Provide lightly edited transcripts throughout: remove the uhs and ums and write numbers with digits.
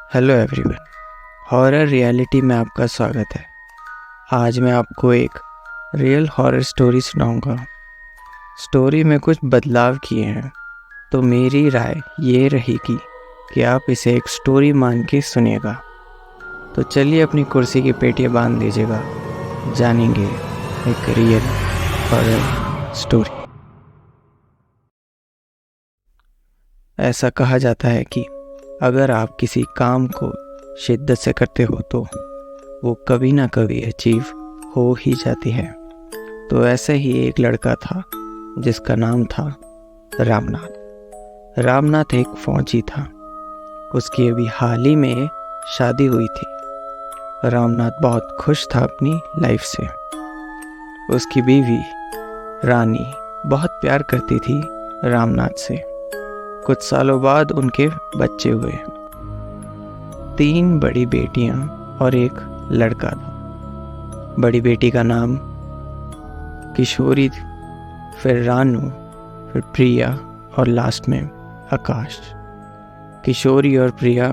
Hello everyone, horror reality में आपका स्वागत है। आज मैं आपको एक रियल हॉरर स्टोरी सुनाऊंगा। स्टोरी में कुछ बदलाव किए हैं, तो मेरी राय ये रहेगी कि आप इसे एक स्टोरी मान के सुनिएगा। तो चलिए अपनी कुर्सी की पेटियां बांध लीजिएगा, जानेंगे एक रियल हॉरर स्टोरी। ऐसा कहा जाता है कि अगर आप किसी काम को शिद्दत से करते हो तो वो कभी ना कभी अचीव हो ही जाती है। तो ऐसे ही एक लड़का था जिसका नाम था रामनाथ। रामनाथ एक फौजी था। उसकी अभी हाल ही में शादी हुई थी। रामनाथ बहुत खुश था अपनी लाइफ से। उसकी बीवी रानी बहुत प्यार करती थी रामनाथ से। कुछ सालों बाद उनके बच्चे हुए। 3 बड़ी बेटियां और एक लड़का था। बड़ी बेटी का नाम किशोरी, फिर रानू, फिर प्रिया और लास्ट में आकाश। किशोरी और प्रिया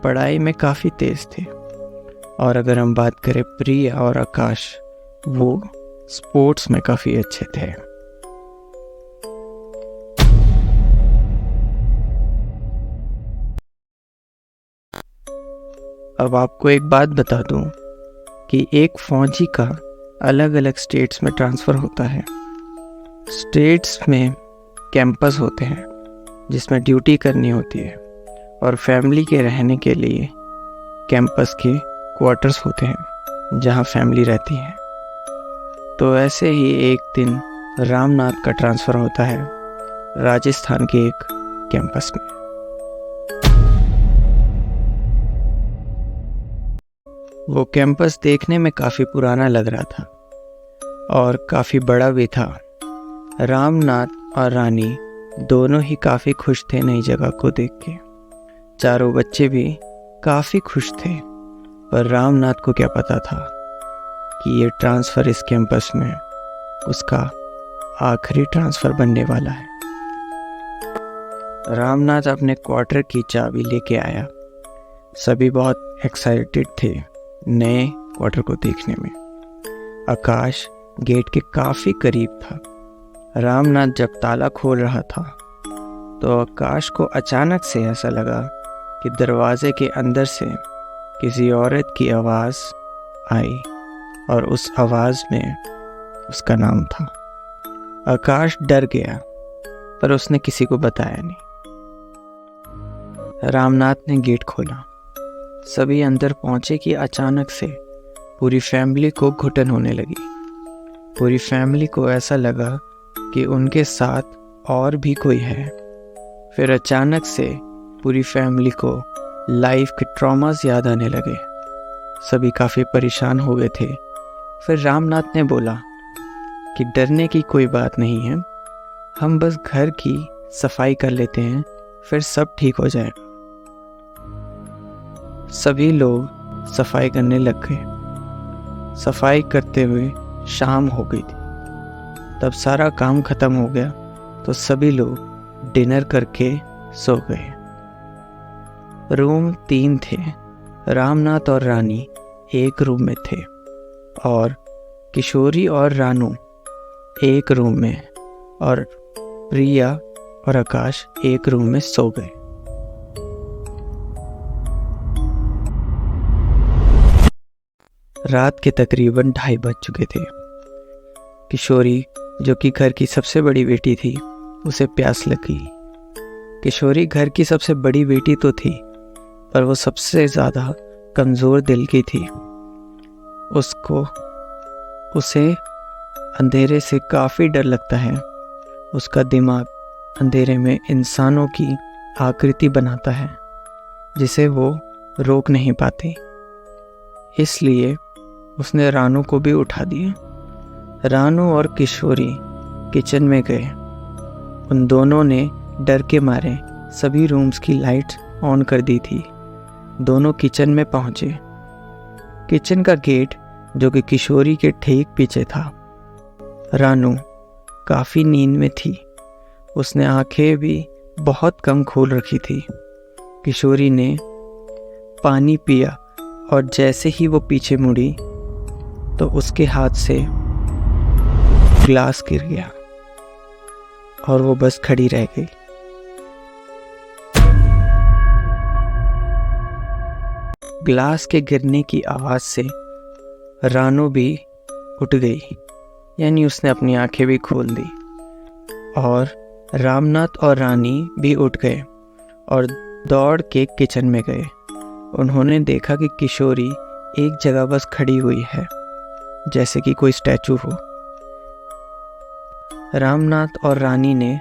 पढ़ाई में काफ़ी तेज थे, और अगर हम बात करें प्रिया और आकाश, वो स्पोर्ट्स में काफ़ी अच्छे थे। अब आपको एक बात बता दूं कि एक फौजी का अलग अलग स्टेट्स में ट्रांसफ़र होता है। स्टेट्स में कैंपस होते हैं जिसमें ड्यूटी करनी होती है, और फैमिली के रहने के लिए कैंपस के क्वार्टर्स होते हैं जहां फैमिली रहती है। तो ऐसे ही एक दिन रामनाथ का ट्रांसफ़र होता है राजस्थान के एक कैंपस में। वो कैंपस देखने में काफ़ी पुराना लग रहा था और काफ़ी बड़ा भी था। रामनाथ और रानी दोनों ही काफ़ी खुश थे नई जगह को देख के। चारों बच्चे भी काफ़ी खुश थे, पर रामनाथ को क्या पता था कि ये ट्रांसफ़र इस कैंपस में उसका आखिरी ट्रांसफ़र बनने वाला है। रामनाथ अपने क्वार्टर की चाबी लेके आया। सभी बहुत एक्साइटेड थे नए क्वार्टर को देखने में। आकाश गेट के काफ़ी करीब था। रामनाथ जब ताला खोल रहा था तो आकाश को अचानक से ऐसा लगा कि दरवाजे के अंदर से किसी औरत की आवाज़ आई, और उस आवाज़ में उसका नाम था। आकाश डर गया, पर उसने किसी को बताया नहीं। रामनाथ ने गेट खोला। सभी अंदर पहुंचे कि अचानक से पूरी फैमिली को घुटन होने लगी। पूरी फैमिली को ऐसा लगा कि उनके साथ और भी कोई है। फिर अचानक से पूरी फैमिली को लाइफ के ट्रॉमास याद आने लगे। सभी काफ़ी परेशान हो गए थे। फिर रामनाथ ने बोला कि डरने की कोई बात नहीं है, हम बस घर की सफाई कर लेते हैं, फिर सब ठीक हो जाएगा। सभी लोग सफाई करने लग गए। सफाई करते हुए शाम हो गई थी। तब सारा काम खत्म हो गया तो सभी लोग डिनर करके सो गए। रूम 3 थे। रामनाथ और रानी एक रूम में थे, और किशोरी और रानू एक रूम में, और प्रिया और आकाश एक रूम में सो गए। रात के तकरीबन 2:30 बज चुके थे। किशोरी, जो कि घर की सबसे बड़ी बेटी थी, उसे प्यास लगी। किशोरी घर की सबसे बड़ी बेटी तो थी, पर वो सबसे ज़्यादा कमज़ोर दिल की थी। उसे अंधेरे से काफ़ी डर लगता है। उसका दिमाग अंधेरे में इंसानों की आकृति बनाता है जिसे वो रोक नहीं पाती। इसलिए उसने रानू को भी उठा दिया। रानू और किशोरी किचन में गए। उन दोनों ने डर के मारे सभी रूम्स की लाइट ऑन कर दी थी। दोनों किचन में पहुंचे। किचन का गेट, जो कि किशोरी के ठीक पीछे था। रानू काफ़ी नींद में थी। उसने आंखें भी बहुत कम खोल रखी थी। किशोरी ने पानी पिया और जैसे ही वो पीछे मुड़ी तो उसके हाथ से ग्लास गिर गया और वो बस खड़ी रह गई। ग्लास के गिरने की आवाज़ से रानू भी उठ गई, यानी उसने अपनी आंखें भी खोल दी। और रामनाथ और रानी भी उठ गए और दौड़ के किचन में गए। उन्होंने देखा कि किशोरी एक जगह बस खड़ी हुई है, जैसे कि कोई स्टैचू हो। रामनाथ और रानी ने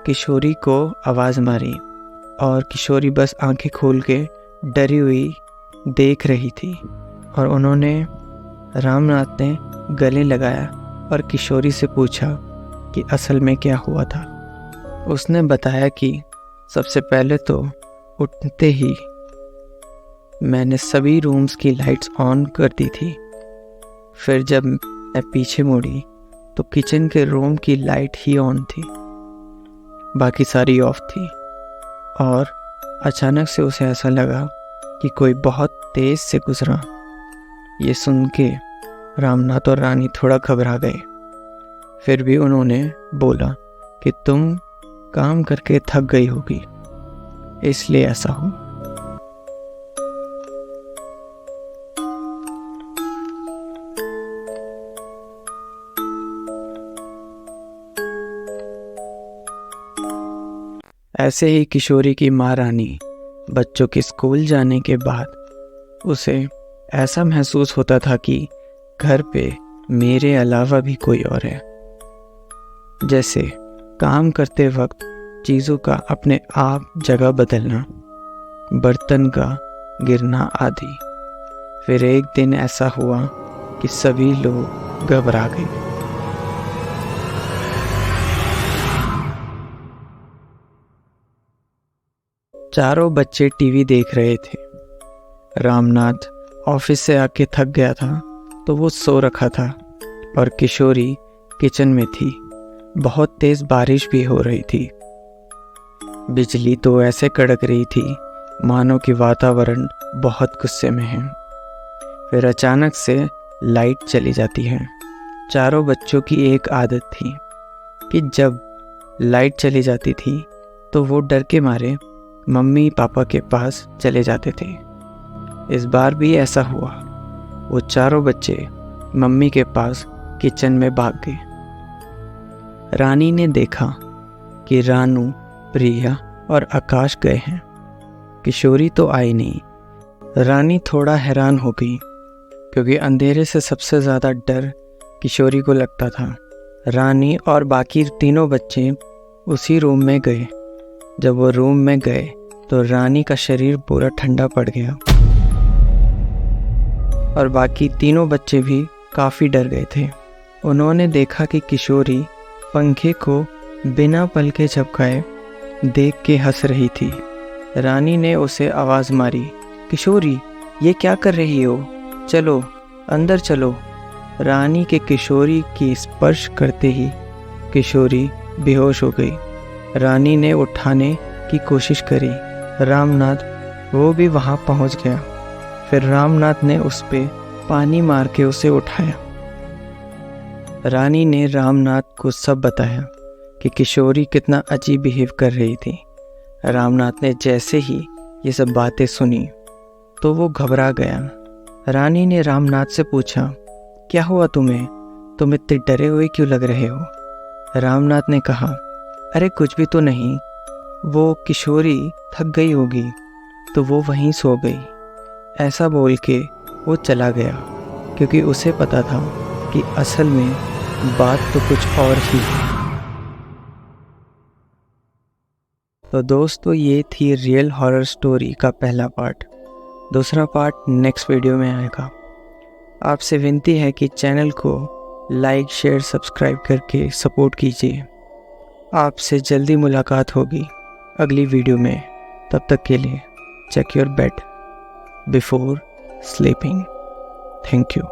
किशोरी को आवाज़ मारी और किशोरी बस आंखें खोल के डरी हुई देख रही थी। और उन्होंने रामनाथ ने गले लगाया और किशोरी से पूछा कि असल में क्या हुआ था। उसने बताया कि सबसे पहले तो उठते ही मैंने सभी रूम्स की लाइट्स ऑन कर दी थी। फिर जब मैं पीछे मुड़ी तो किचन के रूम की लाइट ही ऑन थी, बाकी सारी ऑफ थी। और अचानक से उसे ऐसा लगा कि कोई बहुत तेज से गुजरा। ये सुन के रामनाथ और रानी थोड़ा घबरा गए। फिर भी उन्होंने बोला कि तुम काम करके थक गई होगी, इसलिए ऐसा हो। ऐसे ही किशोरी की माँ रानी बच्चों के स्कूल जाने के बाद उसे ऐसा महसूस होता था कि घर पे मेरे अलावा भी कोई और है। जैसे काम करते वक्त चीज़ों का अपने आप जगह बदलना, बर्तन का गिरना आदि। फिर एक दिन ऐसा हुआ कि सभी लोग घबरा गए। चारों बच्चे टीवी देख रहे थे। रामनाथ ऑफिस से आके थक गया था तो वो सो रखा था और किशोरी किचन में थी। बहुत तेज बारिश भी हो रही थी। बिजली तो ऐसे कड़क रही थी मानो कि वातावरण बहुत गुस्से में है। फिर अचानक से लाइट चली जाती है। चारों बच्चों की एक आदत थी कि जब लाइट चली जाती थी तो वो डर के मारे मम्मी पापा के पास चले जाते थे। इस बार भी ऐसा हुआ। वो चारों बच्चे मम्मी के पास किचन में भाग गए। रानी ने देखा कि रानू, प्रिया और आकाश गए हैं। किशोरी तो आई नहीं। रानी थोड़ा हैरान हो गई क्योंकि अंधेरे से सबसे ज़्यादा डर किशोरी को लगता था। रानी और बाकी तीनों बच्चे उसी रूम में गए। जब वो रूम में गए तो रानी का शरीर पूरा ठंडा पड़ गया और बाकी तीनों बच्चे भी काफ़ी डर गए थे। उन्होंने देखा कि किशोरी पंखे को बिना पलके झपकाए देख के हंस रही थी। रानी ने उसे आवाज़ मारी, किशोरी ये क्या कर रही हो? चलो अंदर चलो। रानी के किशोरी की स्पर्श करते ही किशोरी बेहोश हो गई। रानी ने उठाने की कोशिश करी। रामनाथ वो भी वहाँ पहुँच गया। फिर रामनाथ ने उस पे पानी मार के उसे उठाया। रानी ने रामनाथ को सब बताया कि किशोरी कितना अजीब बिहेव कर रही थी। रामनाथ ने जैसे ही ये सब बातें सुनी तो वो घबरा गया। रानी ने रामनाथ से पूछा, क्या हुआ तुम्हें? तुम इतने डरे हुए क्यों लग रहे हो? रामनाथ ने कहा, अरे कुछ भी तो नहीं, वो किशोरी थक गई होगी तो वो वहीं सो गई। ऐसा बोल के वो चला गया क्योंकि उसे पता था कि असल में बात तो कुछ और ही है। तो दोस्तों ये थी रियल हॉरर स्टोरी का पहला पार्ट। दूसरा पार्ट नेक्स्ट वीडियो में आएगा। आपसे विनती है कि चैनल को लाइक, शेयर, सब्सक्राइब करके सपोर्ट कीजिए। आपसे जल्दी मुलाकात होगी अगली वीडियो में। तब तक के लिए check your bed before sleeping. Thank you.